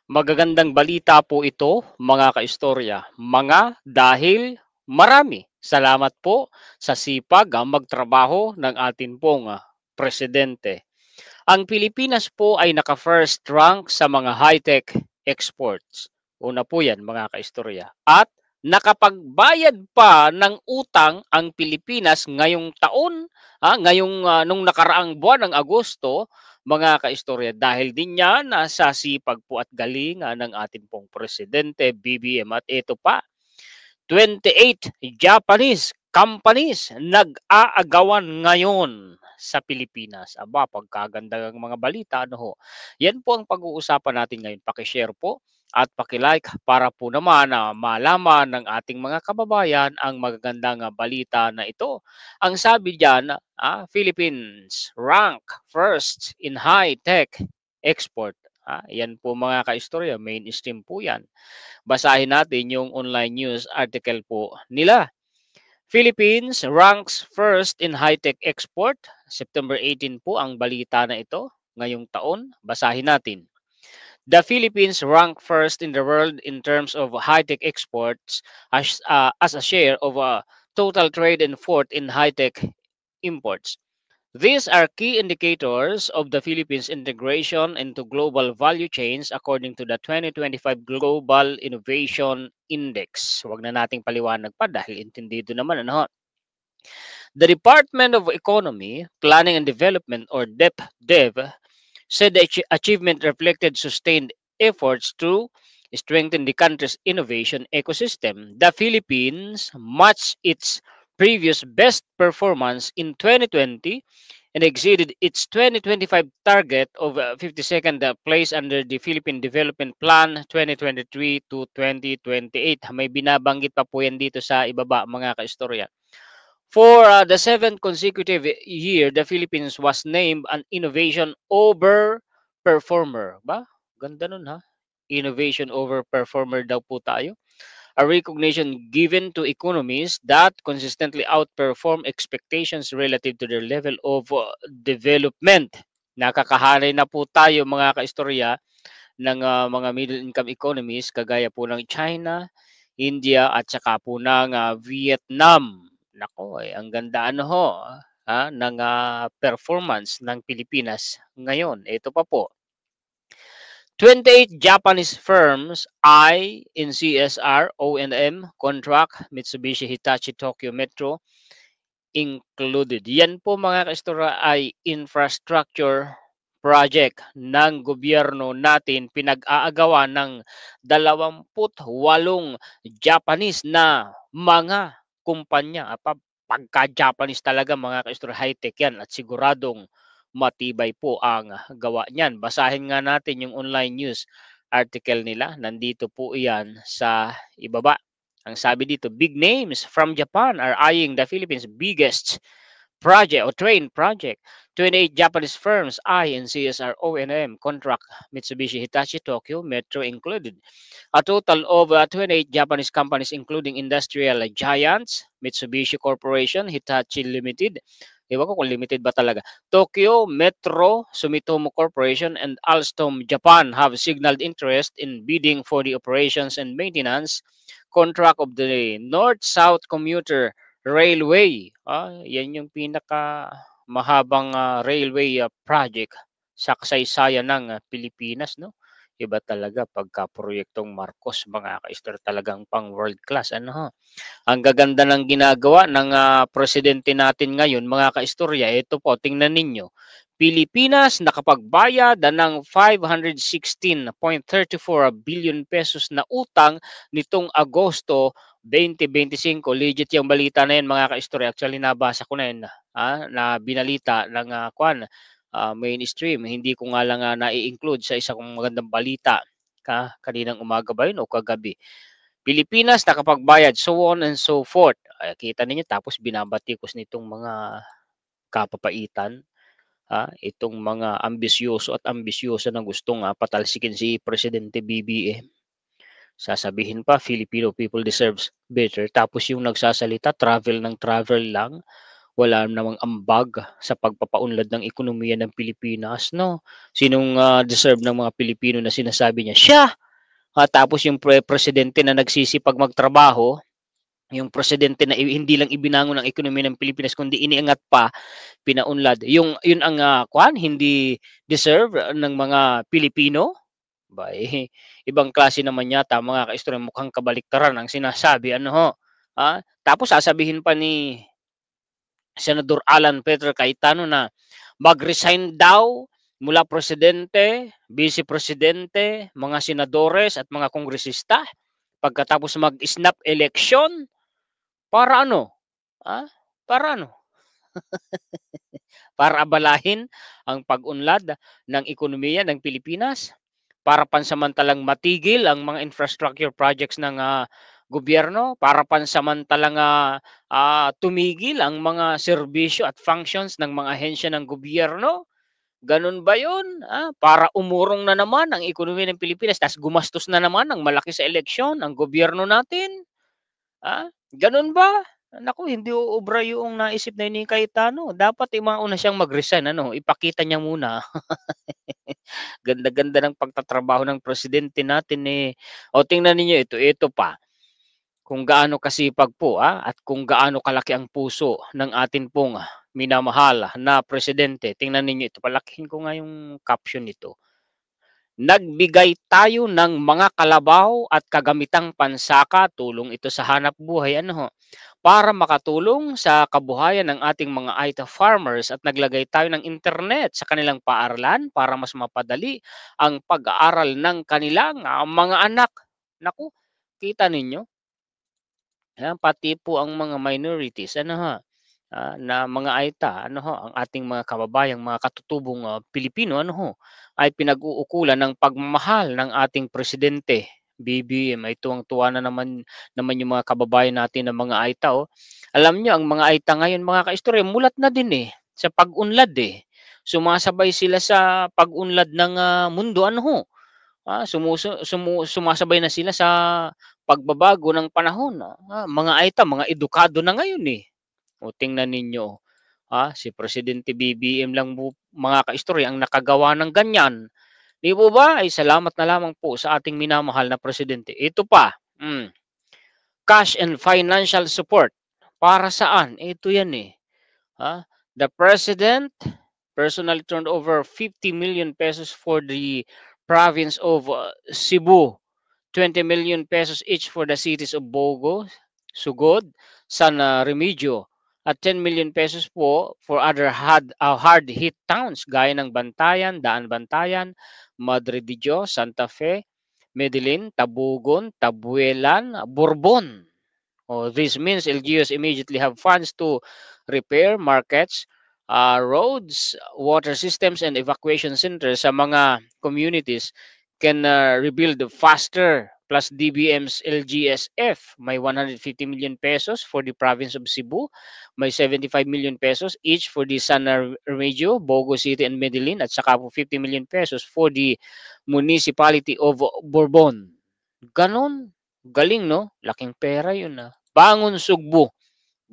Magagandang balita po ito, mga kaistorya. Mga dahil marami. Salamat po sa sipag magtrabaho ng atin pong presidente. Ang Pilipinas po ay naka-first rank sa mga high-tech exports. Una po yan, mga kaistorya. At nakapagbayad pa ng utang ang Pilipinas ngayong taon, nung nakaraang buwan ng Agosto, mga kaistorya, dahil din yan sa sipag po at galing ng ating pong presidente, BBM. At ito pa, 28 Japanese companies nag-aagawan ngayon sa Pilipinas. Aba, pagkaganda ng mga balita, ano ho. Yan po ang pag-uusapan natin ngayon. Paki-share po at paki-like para po naman malaman ng ating mga kababayan ang magagandang balita na ito. Ang sabi diyan, Philippines rank first in high-tech export. Yan po mga kaistorya, mainstream po yan. Basahin natin yung online news article po nila. Philippines ranks first in high-tech export. September 18 po ang balita na ito ngayong taon. Basahin natin. The Philippines rank first in the world in terms of high-tech exports as a share of total trade and fourth in high-tech imports. These are key indicators of the Philippines' integration into global value chains according to the 2025 Global Innovation Index. Huwag na nating paliwanag pa dahil intindido naman. Ano? The Department of Economy, Planning and Development or DepDev said the achievement reflected sustained efforts to strengthen the country's innovation ecosystem. The Philippines matched its previous best performance in 2020 and exceeded its 2025 target of 52nd place under the Philippine Development Plan 2023 to 2028. May binabanggit pa po yan dito sa ibaba, mga kaistorya. For the seventh consecutive year, the Philippines was named an innovation over performer. Ba? Ganda nun ha. Innovation over performer daw po tayo. A recognition given to economies that consistently outperform expectations relative to their level of development. Nakakahanay na po tayo mga kaistorya ng mga middle income economies kagaya po ng China, India at saka po ng Vietnam. Nako, ang ganda ano ho, ng performance ng Pilipinas ngayon. Ito pa po. 28 Japanese firms in CSR O&M contract Mitsubishi Hitachi Tokyo Metro included. Yan po mga kaistorya ay infrastructure project ng gobyerno natin, pinag-aagawan ng 28 Japanese na mga kumpanya. Pagka-Japanese talaga mga kaistorya, high-tech yan at siguradong matibay po ang gawa niyan. Basahin nga natin yung online news article nila. Nandito po iyan sa ibaba. Ang sabi dito, big names from Japan are eyeing the Philippines' biggest project or train project. 28 Japanese firms in CSR O&M contract Mitsubishi Hitachi Tokyo Metro included. A total of 28 Japanese companies including industrial giants, Mitsubishi Corporation, Hitachi Limited, ewan ko kung limited ba talaga, Tokyo Metro, Sumitomo Corporation, and Alstom Japan have signaled interest in bidding for the operations and maintenance contract of the North-South Commuter Railway. Yan yung pinaka mahabang railway project sa kasaysayan ng Pilipinas, no? Iba talaga pagka proyektong Marcos, mga kaistor, talagang pang world class, ano ho. Ang gaganda ng ginagawa ng presidente natin ngayon, mga kaistorya. Ito po, tingnan ninyo. Pilipinas nakapagbayad ng 516.34 billion pesos na utang nitong Agosto 2025. Legit yung balita na yan mga kaistorya. Actually, nabasa ko na yun na binalita ng mainstream. Hindi ko nga lang na-include sa isa kong magandang balita kaninang umaga ba yun o kagabi. Pilipinas nakapagbayad, so on and so forth. Kita ninyo, tapos binabatikos nitong mga kapapaitan, itong mga ambisyoso at ambisyosa na gustong patalsikin si Presidente BBM. Sasabihin pa, Filipino people deserves better. Tapos yung nagsasalita, travel ng travel lang. wala namang ambag sa pagpapaunlad ng ekonomiya ng Pilipinas 'no. Sinong, deserve ng mga Pilipino na sinasabi niya, siya! Tapos yung presidente na nagsisipag magtrabaho, yung presidente na hindi lang ibinangon ang ekonomiya ng Pilipinas kundi iniangat pa, pinaunlad, yun ang, hindi deserve ng mga Pilipino? Ba, ibang klase naman yata mga kaistorya, mukhang kabaliktaran ang sinasabi ano ho, tapos sasabihin pa ni Senador Alan Peter Cayetano na mag-resign daw mula presidente, vice presidente, mga senadores at mga kongresista pagkatapos mag-snap election. Para ano? Ah, para ano? Para abalahin ang pag-unlad ng ekonomiya ng Pilipinas? Para pansamantalang matigil ang mga infrastructure projects ng, gobyerno? Para pansamantalang, tumigil ang mga serbisyo at functions ng mga ahensya ng gobyerno? Gano'n ba 'yun? Para umurong na naman ang ekonomiya ng Pilipinas ta's gumastos na naman ng malaki sa eleksyon ang gobyerno natin? Gano'n ba? Naku, hindi uubra yung naisip na ni Cayetano. Dapat, mauna siyang mag-resign ano, ipakita niya muna. Ganda-ganda ng pagtatrabaho ng presidente natin, eh. O tingnan ninyo ito pa, kung gaano kasipag po, at kung gaano kalaki ang puso ng atin pong minamahal na presidente. Tingnan ninyo ito, palakihin ko nga yung caption nito. Nagbigay tayo ng mga kalabaw at kagamitang pansaka, tulong ito sa hanap buhay ano ho, para makatulong sa kabuhayan ng ating mga Aita farmers at naglagay tayo ng internet sa kanilang paaralan para mas mapadali ang pag-aaral ng kanilang mga anak. Naku, kita ninyo? Yan, pati po ang mga minorities ano ho, na mga Aita ano ho, ang ating mga kababayang mga katutubong, Pilipino ano ho, ay pinag-uukulan ng pagmamahal ng ating presidente, BBM. Ay tuwang-tuwa na naman yung mga kababayan natin na mga Aita, oh. Alam niyo ang mga Aita ngayon mga kaistorya mulat na din, eh, sa pag-unlad, eh. Sumasabay sila sa pag-unlad ng, mundo ano ho. Sumasabay na sila sa pagbabago ng panahon, mga Aita, mga edukado na ngayon, eh. O tingnan ninyo, si Presidente BBM lang po mga kaistorya ang nakagawa ng ganyan. 'Di po ba? Ay salamat na lamang po sa ating minamahal na presidente. Ito pa, cash and financial support. Para saan? Ito 'yan, eh. The President personally turned over 50 million pesos for the province of, Cebu. 20 million pesos each for the cities of Bogo, Sugod, San Remigio, at 10 million pesos po for other hard hit towns gaya ng Bantayan, Daan Bantayan, Madre de Dios, Santa Fe, Medellin, Tabugon, Tabuelan, Bourbon. This means LGUs immediately have funds to repair markets, roads, water systems, and evacuation centers sa mga communities can rebuild faster. Plus DBM's LGSF may 150 million pesos for the province of Cebu, may 75 million pesos each for the San Remigio, Bogo City, and Medellin, at saka po 50 million pesos for the municipality of Bourbon. Ganon. Galing, no? Laking pera yun, Bangon Sugbo,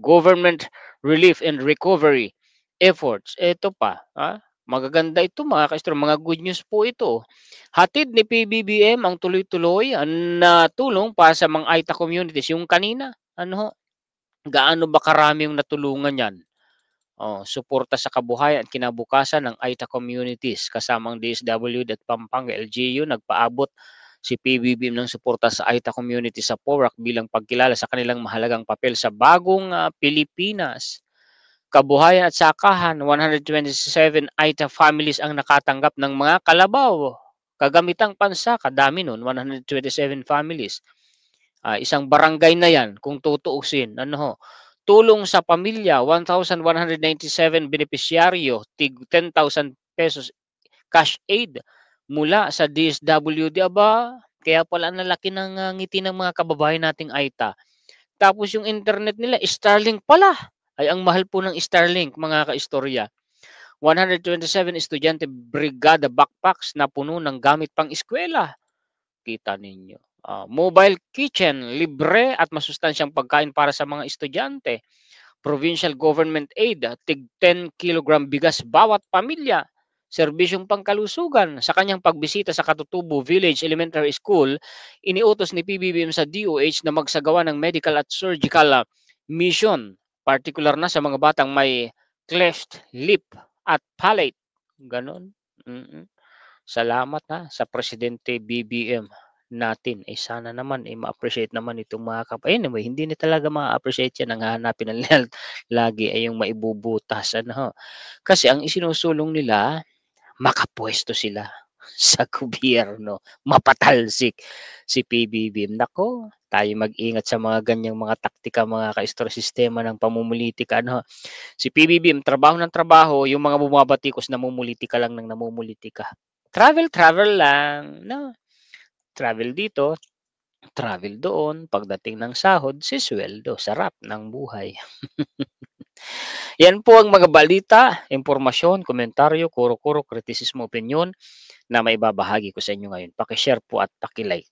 government relief and recovery efforts. Ito pa, magaganda ito mga kaistro, mga good news po ito. Hatid ni PBBM ang tuloy-tuloy na tulong para sa mga Aita communities. Yung kanina, ano ho, gaano ba karami yung natulungan yan? Suporta sa kabuhayan at kinabukasan ng Aita communities kasamang DSWD at Pampanga LGU, nagpaabot si PBBM ng suporta sa Aita community sa PORAC bilang pagkilala sa kanilang mahalagang papel sa bagong Pilipinas. Kabuhayan at sakahan, 127 Aita families ang nakatanggap ng mga kalabaw. Kagamitang pansaka, dami nun, 127 families. Isang barangay na yan kung tutuusin. Ano ho? Tulong sa pamilya, 1,197 benepisyaryo, tig 10,000 pesos cash aid mula sa DSWD. Aba, kaya pala ang lalaki ng ngiti ng mga kababayan nating Aita. Tapos yung internet nila, Starlink pala. Ay, ang mahal po ng Starlink, mga kaistorya. 127 estudyante brigada backpacks na puno ng gamit pang eskwela. Kita ninyo. Mobile kitchen, libre at masustansyang pagkain para sa mga estudyante. provincial government aid, tig 10 kilogram bigas bawat pamilya. Serbisyong pangkalusugan. Sa kanyang pagbisita sa Katutubo Village Elementary School, iniutos ni PBBM sa DOH na magsagawa ng medical at surgical mission, particular na sa mga batang may cleft lip at palate. Ganon. Salamat ha sa Presidente BBM natin. Sana naman ma-appreciate naman itong mga anyway, hindi na talaga ma-appreciate yan. Ang hahanapin na nila lagi ay yung maibubutas. Kasi ang isinusulong nila, makapwesto sila sa gobyerno, mapatalsik si PBBM. Nako, tayo mag-ingat sa mga ganyang mga taktika, mga kaistor sistema ng pamumulitika. Si PBBM, trabaho ng trabaho, yung mga bumabatikos, namumulitika lang ng namumulitika. Travel lang, no? Travel dito, travel doon, pagdating ng sahod, sisweldo, sarap ng buhay. Yan po ang mga balita, impormasyon, komentaryo, kuro-kuro, kritisismo, opinyon na maibabahagi ko sa inyo ngayon. Paki-share po at paki-like.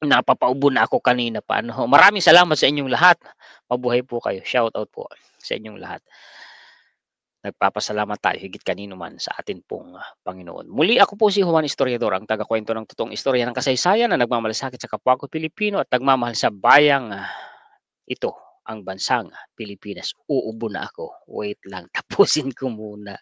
Napapaubo na ako kanina pa. Maraming salamat sa inyong lahat. Mabuhay po kayo. Shout out po sa inyong lahat. Nagpapasalamat tayo higit kanino man sa atin pong Panginoon. Muli ako po si Juan Historiador, ang tagakwento ng totoong istorya ng kasaysayan na nagmamalasakit sa kapwa ko Pilipino at nagmamahal sa bayang ito, ang bansang Pilipinas. Uubo na ako. Wait lang, tapusin ko muna.